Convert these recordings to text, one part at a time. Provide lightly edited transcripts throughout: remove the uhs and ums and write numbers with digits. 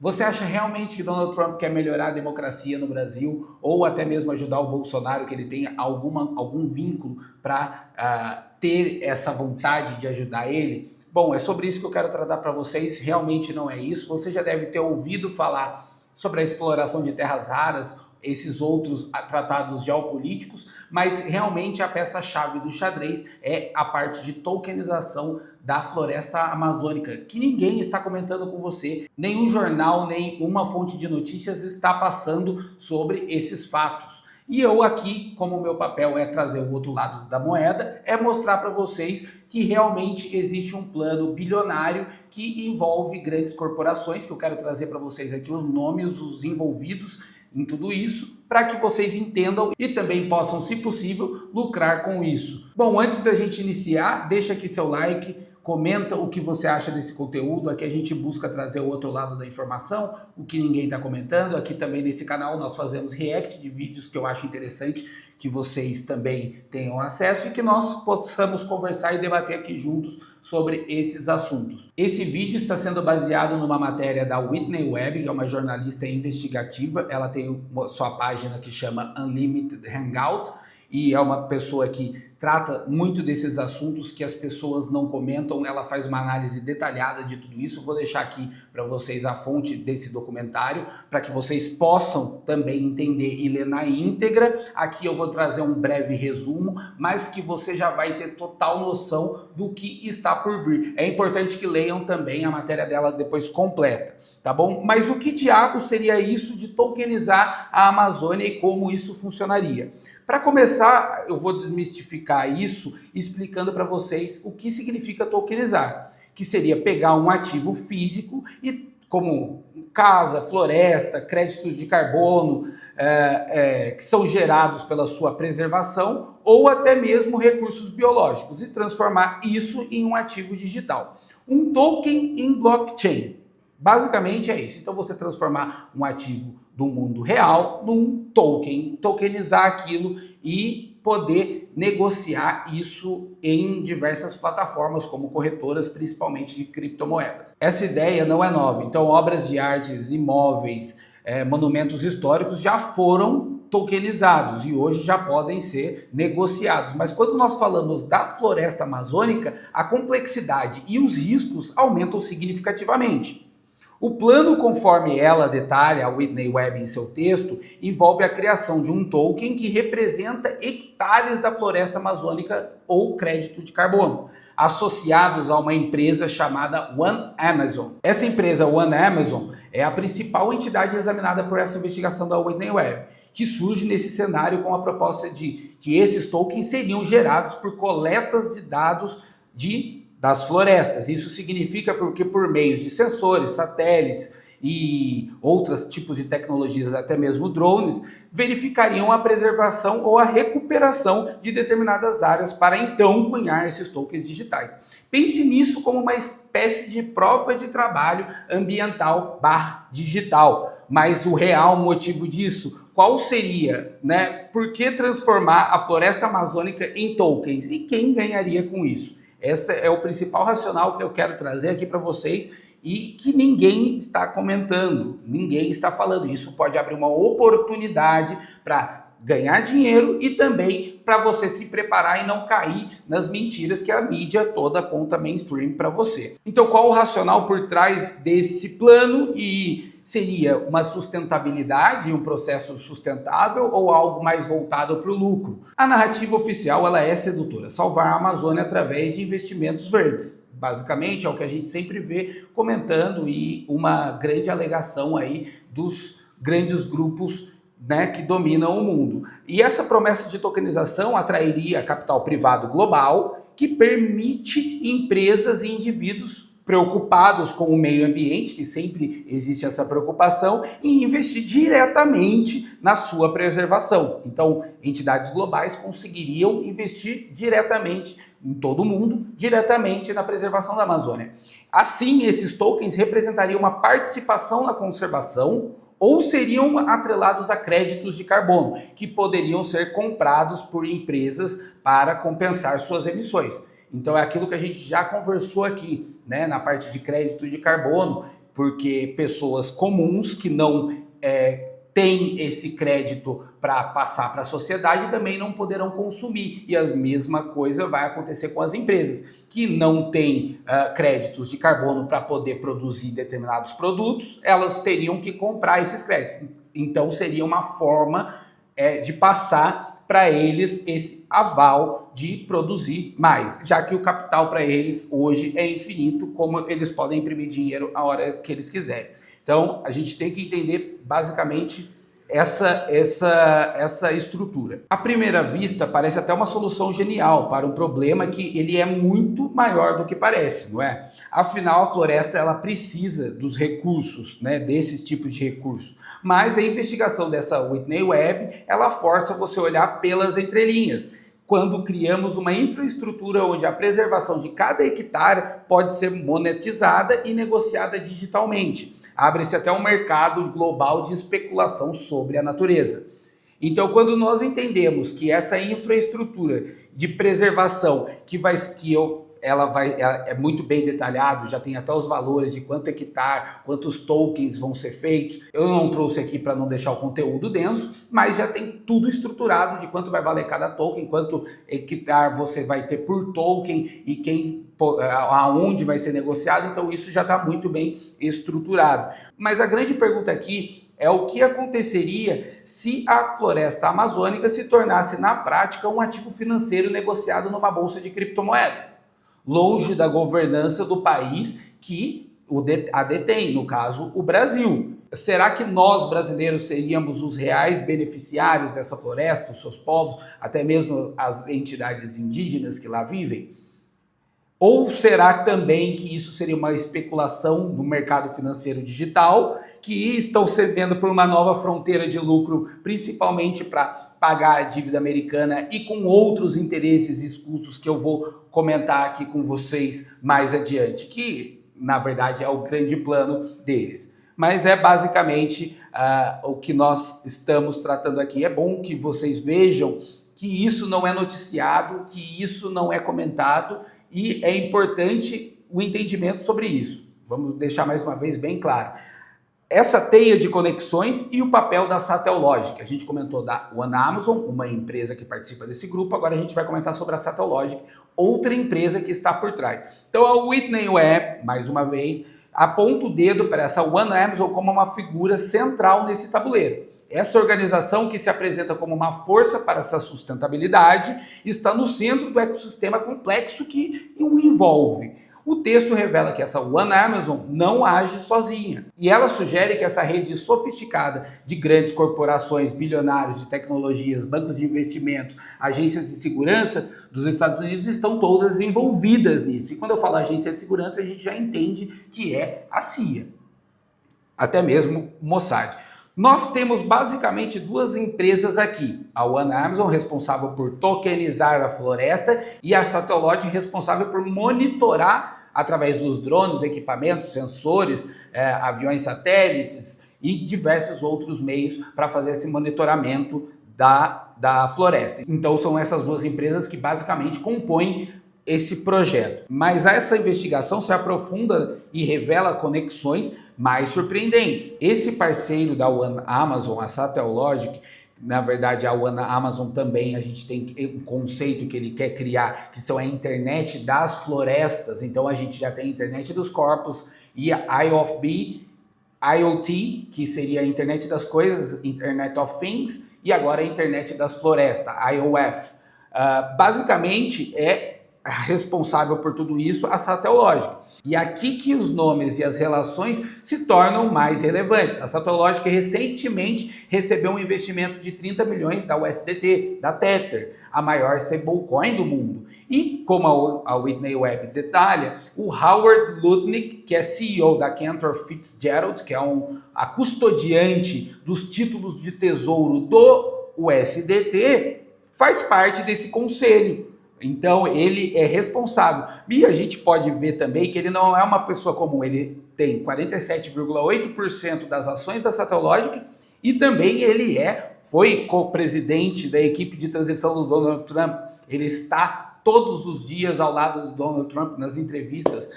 Você acha realmente que Donald Trump quer melhorar a democracia no Brasil ou até mesmo ajudar o Bolsonaro, que ele tem algum vínculo para ter essa vontade de ajudar ele? Bom, é sobre isso que eu quero tratar para vocês. Realmente não é isso. Você já deve ter ouvido falar sobre a exploração de terras raras, esses outros tratados geopolíticos, mas realmente a peça-chave do xadrez é a parte de tokenização da floresta amazônica, que ninguém está comentando com você, nenhum jornal, nem uma fonte de notícias está passando sobre esses fatos. E eu aqui, como o meu papel é trazer o outro lado da moeda, é mostrar para vocês que realmente existe um plano bilionário que envolve grandes corporações, que eu quero trazer para vocês aqui os nomes, os envolvidos em tudo isso, para que vocês entendam e também possam, se possível, lucrar com isso. Bom, antes da gente iniciar, deixa aqui seu like, comenta o que você acha desse conteúdo. Aqui a gente busca trazer o outro lado da informação, o que ninguém está comentando. Aqui também nesse canal nós fazemos react de vídeos que eu acho interessante que vocês também tenham acesso e que nós possamos conversar e debater aqui juntos sobre esses assuntos. Esse vídeo está sendo baseado numa matéria da Whitney Webb, que é uma jornalista investigativa. Ela tem sua página que chama Unlimited Hangout e é uma pessoa que trata muito desses assuntos que as pessoas não comentam. Ela faz uma análise detalhada de tudo isso. Vou deixar aqui para vocês a fonte desse documentário, para que vocês possam também entender e ler na íntegra. Aqui eu vou trazer um breve resumo, mas que você já vai ter total noção do que está por vir. É importante que leiam também a matéria dela depois completa, tá bom? Mas o que diabo seria isso de tokenizar a Amazônia e como isso funcionaria? Para começar, eu vou desmistificar isso explicando para vocês o que significa tokenizar, que seria pegar um ativo físico e como casa, floresta, créditos de carbono que são gerados pela sua preservação ou até mesmo recursos biológicos e transformar isso em um ativo digital. Um token em blockchain. Basicamente é isso. Então você transformar um ativo do mundo real num token, tokenizar aquilo e poder negociar isso em diversas plataformas, como corretoras, principalmente de criptomoedas. Essa ideia não é nova, então obras de artes, imóveis, monumentos históricos já foram tokenizados e hoje já podem ser negociados. Mas quando nós falamos da floresta amazônica, a complexidade e os riscos aumentam significativamente. O plano, conforme ela detalha, a Whitney Webb em seu texto, envolve a criação de um token que representa hectares da floresta amazônica ou crédito de carbono, associados a uma empresa chamada One Amazon. Essa empresa One Amazon é a principal entidade examinada por essa investigação da Whitney Webb, que surge nesse cenário com a proposta de que esses tokens seriam gerados por coletas de dados das florestas. Isso significa porque por meio de sensores, satélites e outros tipos de tecnologias, até mesmo drones, verificariam a preservação ou a recuperação de determinadas áreas para então cunhar esses tokens digitais. Pense nisso como uma espécie de prova de trabalho ambiental digital. Mas o real motivo disso, qual seria, né? Por que transformar a floresta amazônica em tokens? E quem ganharia com isso? Esse é o principal racional que eu quero trazer aqui para vocês e que ninguém está comentando, ninguém está falando. Isso pode abrir uma oportunidade para ganhar dinheiro e também para você se preparar e não cair nas mentiras que a mídia toda conta mainstream para você. Então, qual o racional por trás desse plano? E seria uma sustentabilidade, um processo sustentável ou algo mais voltado para o lucro? A narrativa oficial ela é sedutora, salvar a Amazônia através de investimentos verdes. Basicamente é o que a gente sempre vê comentando e uma grande alegação aí dos grandes grupos, né, que dominam o mundo. E essa promessa de tokenização atrairia capital privado global que permite empresas e indivíduos preocupados com o meio ambiente, que sempre existe essa preocupação, em investir diretamente na sua preservação. Então, entidades globais conseguiriam investir diretamente em todo o mundo, diretamente na preservação da Amazônia. Assim, esses tokens representariam uma participação na conservação ou seriam atrelados a créditos de carbono, que poderiam ser comprados por empresas para compensar suas emissões. Então é aquilo que a gente já conversou aqui, né, na parte de crédito de carbono. porque pessoas comuns que não têm esse crédito para passar para a sociedade também não poderão consumir. E a mesma coisa vai acontecer com as empresas que não têm créditos de carbono para poder produzir determinados produtos, elas teriam que comprar esses créditos. Então seria uma forma de passar para eles esse aval de produzir mais, já que o capital para eles hoje é infinito, como eles podem imprimir dinheiro a hora que eles quiserem. Então, a gente tem que entender basicamente essa estrutura. À primeira vista, parece até uma solução genial para um problema que ele é muito maior do que parece, não é? Afinal, a floresta ela precisa dos recursos, né, desses tipos de recursos. Mas a investigação dessa Whitney Webb, ela força você a olhar pelas entrelinhas. Quando criamos uma infraestrutura onde a preservação de cada hectare pode ser monetizada e negociada digitalmente. Abre-se até um mercado global de especulação sobre a natureza. Então, quando nós entendemos que essa infraestrutura de preservação ela é muito bem detalhado, já tem até os valores de quanto hectare, quantos tokens vão ser feitos. Eu não trouxe aqui para não deixar o conteúdo denso, mas já tem tudo estruturado de quanto vai valer cada token, quanto hectare você vai ter por token e aonde vai ser negociado. Então isso já está muito bem estruturado. Mas a grande pergunta aqui é o que aconteceria se a floresta amazônica se tornasse na prática um ativo financeiro negociado numa bolsa de criptomoedas, longe da governança do país que a detém, no caso, o Brasil. Será que nós, brasileiros, seríamos os reais beneficiários dessa floresta, os seus povos, até mesmo as entidades indígenas que lá vivem? Ou será também que isso seria uma especulação no mercado financeiro digital, que estão cedendo por uma nova fronteira de lucro, principalmente para pagar a dívida americana e com outros interesses escusos que eu vou comentar aqui com vocês mais adiante, que na verdade é o grande plano deles. Mas é basicamente o que nós estamos tratando aqui. É bom que vocês vejam que isso não é noticiado, que isso não é comentado, e é importante o entendimento sobre isso. Vamos deixar mais uma vez bem claro. Essa teia de conexões e o papel da Satellogic. A gente comentou da One Amazon, uma empresa que participa desse grupo. Agora a gente vai comentar sobre a Satellogic, outra empresa que está por trás. Então a Whitney Webb, mais uma vez, aponta o dedo para essa One Amazon como uma figura central nesse tabuleiro. Essa organização, que se apresenta como uma força para essa sustentabilidade, está no centro do ecossistema complexo que o envolve. O texto revela que essa One Amazon não age sozinha. E ela sugere que essa rede sofisticada de grandes corporações, bilionários de tecnologias, bancos de investimentos, agências de segurança dos Estados Unidos estão todas envolvidas nisso. E quando eu falo agência de segurança, a gente já entende que é a CIA, até mesmo o Mossad. Nós temos basicamente duas empresas aqui, a One Amazon, responsável por tokenizar a floresta, e a Satellogic, responsável por monitorar através dos drones, equipamentos, sensores, aviões satélites e diversos outros meios para fazer esse monitoramento da floresta. Então são essas duas empresas que basicamente compõem esse projeto. Mas essa investigação se aprofunda e revela conexões mais surpreendentes. Esse parceiro da One Amazon, a Satellogic, na verdade a One Amazon também, a gente tem um conceito que ele quer criar, que são a internet das florestas. Então a gente já tem a internet dos corpos e a IoT, que seria a internet das coisas, Internet of Things, e agora a internet das florestas, IOF. Basicamente é responsável por tudo isso a Satellogic. E aqui que os nomes e as relações se tornam mais relevantes. A Satellogic recentemente recebeu um investimento de 30 milhões da USDT, da Tether, a maior stablecoin do mundo. E, como a Whitney Webb detalha, o Howard Lutnick, que é CEO da Cantor Fitzgerald, que é a custodiante dos títulos de tesouro do USDT, faz parte desse conselho. Então ele é responsável. E a gente pode ver também que ele não é uma pessoa comum. Ele tem 47,8% das ações da Satellogic e também foi co-presidente da equipe de transição do Donald Trump. Ele está todos os dias ao lado do Donald Trump nas entrevistas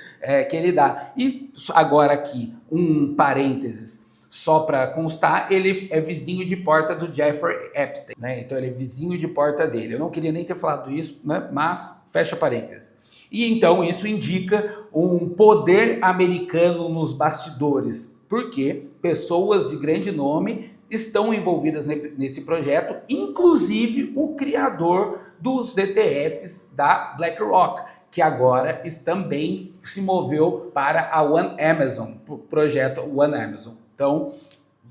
que ele dá. E agora aqui, um parênteses, só para constar, ele é vizinho de porta do Jeffrey Epstein, né? Então ele é vizinho de porta dele. Eu não queria nem ter falado isso, né? Mas fecha parênteses. E então isso indica um poder americano nos bastidores, porque pessoas de grande nome estão envolvidas nesse projeto, inclusive o criador dos ETFs da BlackRock, que agora também se moveu para a One Amazon, o projeto One Amazon. Então,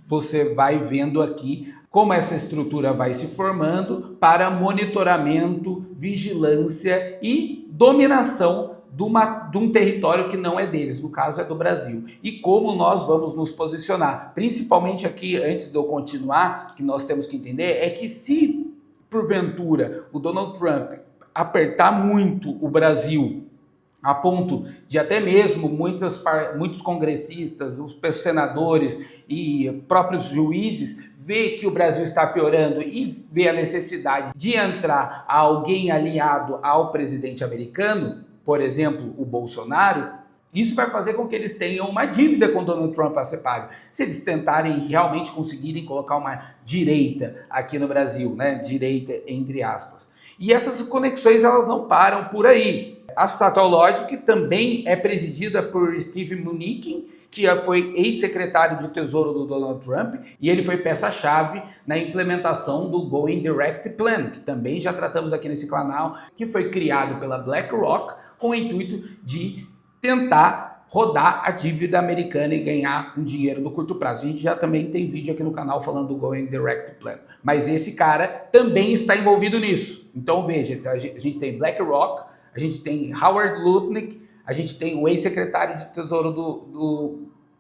você vai vendo aqui como essa estrutura vai se formando para monitoramento, vigilância e dominação de um território que não é deles, no caso é do Brasil. E como nós vamos nos posicionar, principalmente aqui, antes de eu continuar, que nós temos que entender, é que se, porventura, o Donald Trump apertar muito o Brasil, a ponto de até mesmo muitos congressistas, os senadores e próprios juízes ver que o Brasil está piorando e ver a necessidade de entrar alguém alinhado ao presidente americano, por exemplo, o Bolsonaro, isso vai fazer com que eles tenham uma dívida com Donald Trump a ser paga. Se eles tentarem realmente conseguirem colocar uma direita aqui no Brasil, né? Direita entre aspas. E essas conexões elas não param por aí. A Satellogic também é presidida por Steve Mnuchin, que foi ex-secretário de Tesouro do Donald Trump, e ele foi peça-chave na implementação do Going Direct Plan, que também já tratamos aqui nesse canal, que foi criado pela BlackRock com o intuito de tentar rodar a dívida americana e ganhar um dinheiro no curto prazo. A gente já também tem vídeo aqui no canal falando do Going Direct Plan. Mas esse cara também está envolvido nisso. Então veja, a gente tem BlackRock, a gente tem Howard Lutnick, a gente tem o ex-secretário de Tesouro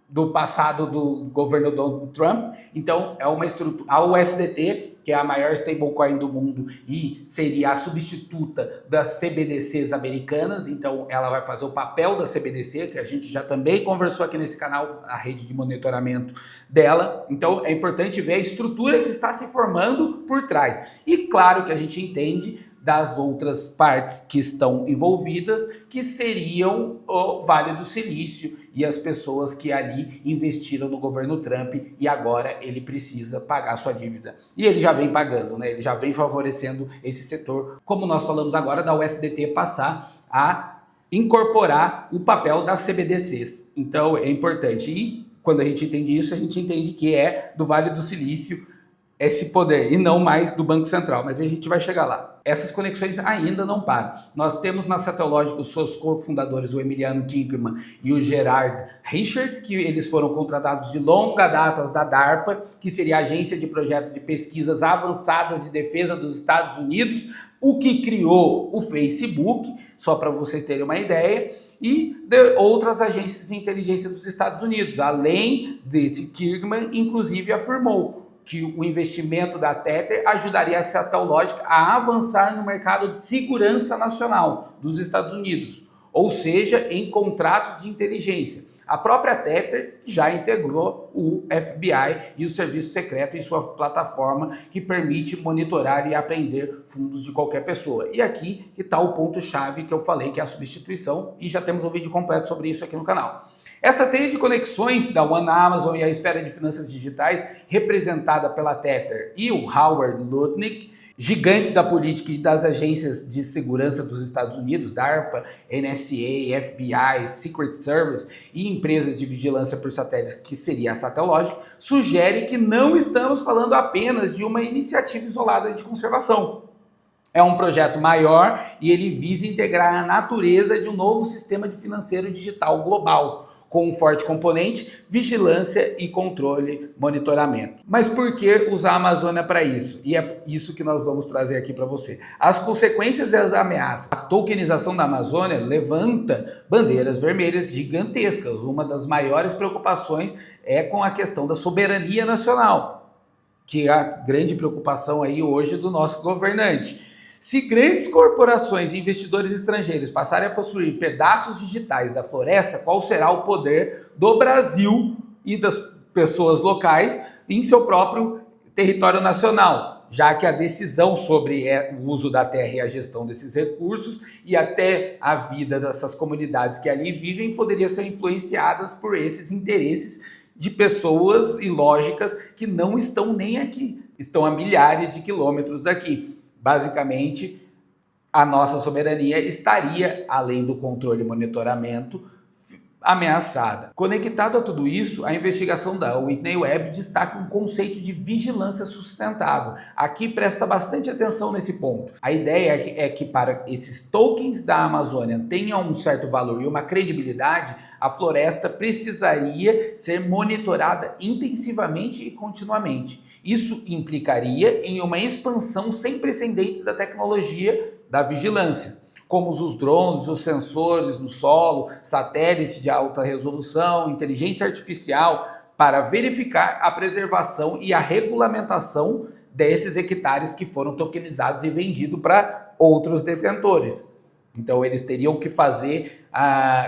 do passado do governo Donald Trump. Então é uma estrutura, a USDT, que é a maior stablecoin do mundo e seria a substituta das CBDCs americanas, então ela vai fazer o papel da CBDC, que a gente já também conversou aqui nesse canal, a rede de monitoramento dela. Então é importante ver a estrutura que está se formando por trás. E claro que a gente entende das outras partes que estão envolvidas, que seriam o Vale do Silício e as pessoas que ali investiram no governo Trump e agora ele precisa pagar sua dívida. E ele já vem pagando, né? Ele já vem favorecendo esse setor, como nós falamos agora da USDT passar a incorporar o papel das CBDCs. Então é importante. E quando a gente entende isso, a gente entende que é do Vale do Silício esse poder, e não mais do Banco Central, mas a gente vai chegar lá. Essas conexões ainda não param. Nós temos na Satellogic os seus cofundadores, o Emiliano Kingerman e o Gerard Richard, que eles foram contratados de longa data da DARPA, que seria a Agência de Projetos e Pesquisas Avançadas de Defesa dos Estados Unidos, o que criou o Facebook, só para vocês terem uma ideia, e de outras agências de inteligência dos Estados Unidos. Além desse, Kingerman, inclusive, afirmou que o investimento da Tether ajudaria a Satellogic a avançar no mercado de segurança nacional dos Estados Unidos, ou seja, em contratos de inteligência. A própria Tether já integrou o FBI e o Serviço Secreto em sua plataforma que permite monitorar e apreender fundos de qualquer pessoa. E aqui que está o ponto-chave que eu falei, que é a substituição, e já temos um vídeo completo sobre isso aqui no canal. Essa teia de conexões da One Amazon e a esfera de finanças digitais, representada pela Tether e o Howard Lutnick, gigantes da política e das agências de segurança dos Estados Unidos, DARPA, NSA, FBI, Secret Service e empresas de vigilância por satélites, que seria a Satellogic, sugere que não estamos falando apenas de uma iniciativa isolada de conservação. É um projeto maior e ele visa integrar a natureza de um novo sistema de financeiro digital global, com um forte componente, vigilância e controle, monitoramento. Mas por que usar a Amazônia para isso? E é isso que nós vamos trazer aqui para você. As consequências e as ameaças. A tokenização da Amazônia levanta bandeiras vermelhas gigantescas. Uma das maiores preocupações é com a questão da soberania nacional, que é a grande preocupação aí hoje do nosso governante. Se grandes corporações e investidores estrangeiros passarem a possuir pedaços digitais da floresta, qual será o poder do Brasil e das pessoas locais em seu próprio território nacional? já que a decisão sobre o uso da terra e a gestão desses recursos e até a vida dessas comunidades que ali vivem poderia ser influenciadas por esses interesses de pessoas e lógicas que não estão nem aqui, estão a milhares de quilômetros daqui. Basicamente, a nossa soberania estaria, além do controle e monitoramento, ameaçada. Conectado a tudo isso, a investigação da Whitney Webb destaca um conceito de vigilância sustentável. Aqui presta bastante atenção nesse ponto. A ideia é que para esses tokens da Amazônia tenham um certo valor e uma credibilidade, a floresta precisaria ser monitorada intensivamente e continuamente. Isso implicaria em uma expansão sem precedentes da tecnologia da vigilância, como os drones, os sensores no solo, satélites de alta resolução, inteligência artificial, para verificar a preservação e a regulamentação desses hectares que foram tokenizados e vendidos para outros detentores. Então eles teriam que fazer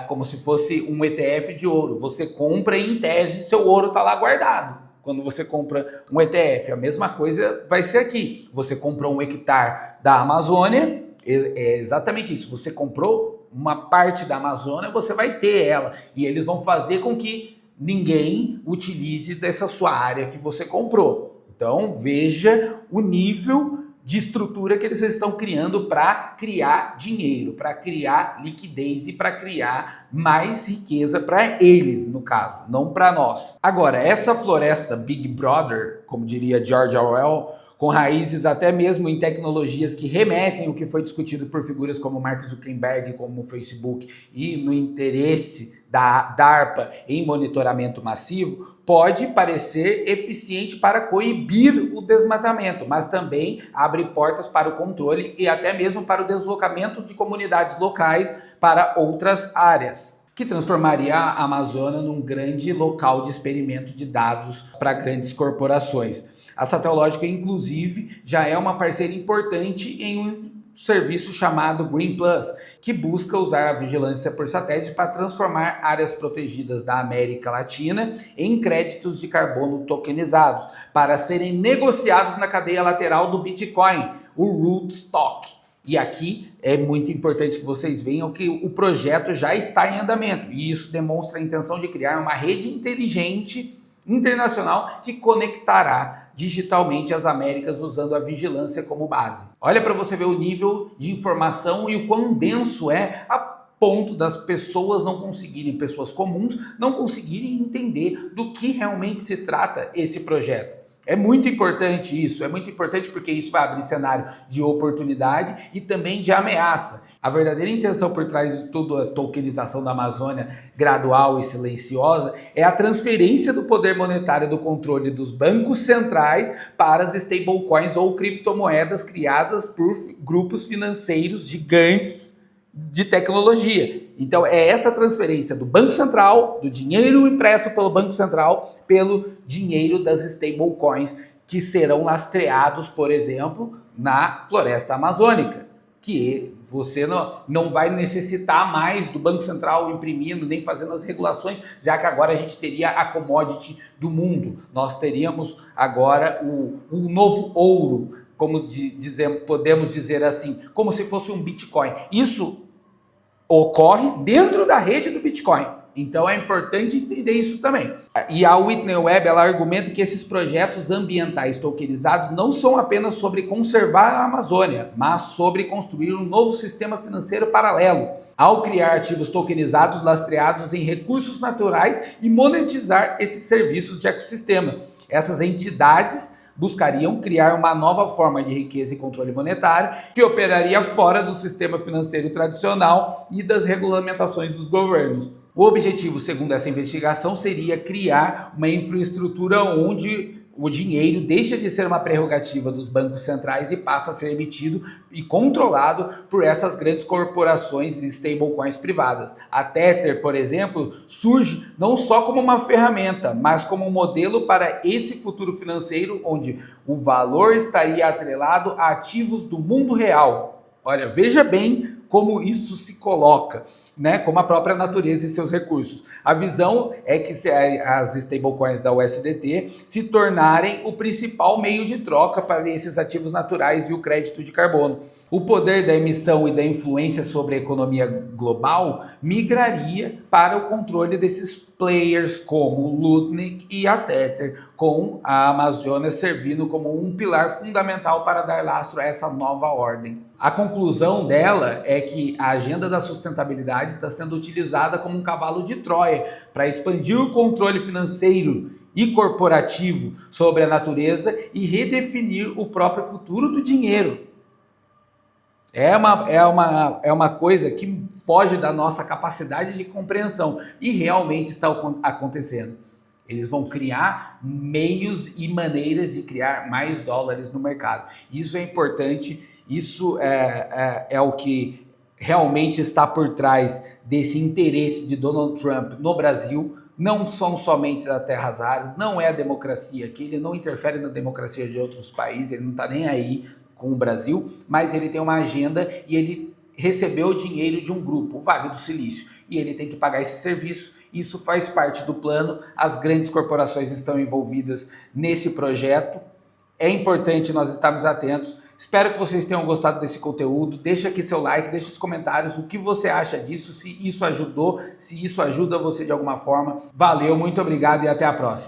como se fosse um ETF de ouro. Você compra e em tese seu ouro está lá guardado. Quando você compra um ETF, a mesma coisa vai ser aqui. Você comprou um hectare da Amazônia, é exatamente isso. Você comprou uma parte da Amazônia, você vai ter ela. E eles vão fazer com que ninguém utilize dessa sua área que você comprou. Então, veja o nível de estrutura que eles estão criando para criar dinheiro, para criar liquidez e para criar mais riqueza para eles, no caso, não para nós. Agora, essa floresta Big Brother, como diria George Orwell, com raízes até mesmo em tecnologias que remetem ao que foi discutido por figuras como Mark Zuckerberg, como o Facebook, e no interesse da DARPA em monitoramento massivo, pode parecer eficiente para coibir o desmatamento, mas também abre portas para o controle e até mesmo para o deslocamento de comunidades locais para outras áreas, que transformaria a Amazônia num grande local de experimento de dados para grandes corporações. A Satellogica, inclusive, já é uma parceira importante em um serviço chamado Green Plus, que busca usar a vigilância por satélite para transformar áreas protegidas da América Latina em créditos de carbono tokenizados, para serem negociados na cadeia lateral do Bitcoin, o Rootstock. E aqui é muito importante que vocês vejam que o projeto já está em andamento, e isso demonstra a intenção de criar uma rede inteligente internacional que conectará digitalmente as Américas usando a vigilância como base. Olha para você ver o nível de informação e o quão denso é, a ponto das pessoas não conseguirem, pessoas comuns, não conseguirem entender do que realmente se trata esse projeto. É muito importante isso, é muito importante porque isso vai abrir cenário de oportunidade e também de ameaça. A verdadeira intenção por trás de toda a tokenização da Amazônia gradual e silenciosa é a transferência do poder monetário do controle dos bancos centrais para as stablecoins ou criptomoedas criadas por grupos financeiros gigantes de tecnologia. Então é essa transferência do Banco Central, do dinheiro impresso pelo Banco Central, pelo dinheiro das stablecoins que serão lastreados, por exemplo, na floresta amazônica, que você não vai necessitar mais do Banco Central imprimindo, nem fazendo as regulações, já que agora a gente teria a commodity do mundo. Nós teríamos agora o novo ouro, como podemos dizer assim, como se fosse um Bitcoin. Isso ocorre dentro da rede do Bitcoin. Então é importante entender isso também. E a Whitney Webb, ela argumenta que esses projetos ambientais tokenizados não são apenas sobre conservar a Amazônia, mas sobre construir um novo sistema financeiro paralelo, ao criar ativos tokenizados lastreados em recursos naturais e monetizar esses serviços de ecossistema. Essas entidades buscariam criar uma nova forma de riqueza e controle monetário que operaria fora do sistema financeiro tradicional e das regulamentações dos governos. O objetivo, segundo essa investigação, seria criar uma infraestrutura onde o dinheiro deixa de ser uma prerrogativa dos bancos centrais e passa a ser emitido e controlado por essas grandes corporações e stablecoins privadas. A Tether, por exemplo, surge não só como uma ferramenta, mas como um modelo para esse futuro financeiro onde o valor estaria atrelado a ativos do mundo real. Olha, veja bem como isso se coloca, né, como a própria natureza e seus recursos. A visão é que se as stablecoins da USDT se tornarem o principal meio de troca para esses ativos naturais e o crédito de carbono. O poder da emissão e da influência sobre a economia global migraria para o controle desses players como o Lutnick e a Tether, com a Amazonas servindo como um pilar fundamental para dar lastro a essa nova ordem. A conclusão dela é que a agenda da sustentabilidade está sendo utilizada como um cavalo de Troia para expandir o controle financeiro e corporativo sobre a natureza e redefinir o próprio futuro do dinheiro. É uma coisa que foge da nossa capacidade de compreensão e realmente está acontecendo. Eles vão criar meios e maneiras de criar mais dólares no mercado. Isso é importante, isso é o que realmente está por trás desse interesse de Donald Trump no Brasil. Não são somente as terras raras, não é a democracia aqui, ele não interfere na democracia de outros países, ele não está nem aí com o Brasil, mas ele tem uma agenda e ele recebeu o dinheiro de um grupo, o Vale do Silício, e ele tem que pagar esse serviço. Isso faz parte do plano, as grandes corporações estão envolvidas nesse projeto. É importante nós estarmos atentos. Espero que vocês tenham gostado desse conteúdo. Deixa aqui seu like, deixa os comentários o que você acha disso, se isso ajudou, se isso ajuda você de alguma forma. Valeu, muito obrigado e até a próxima.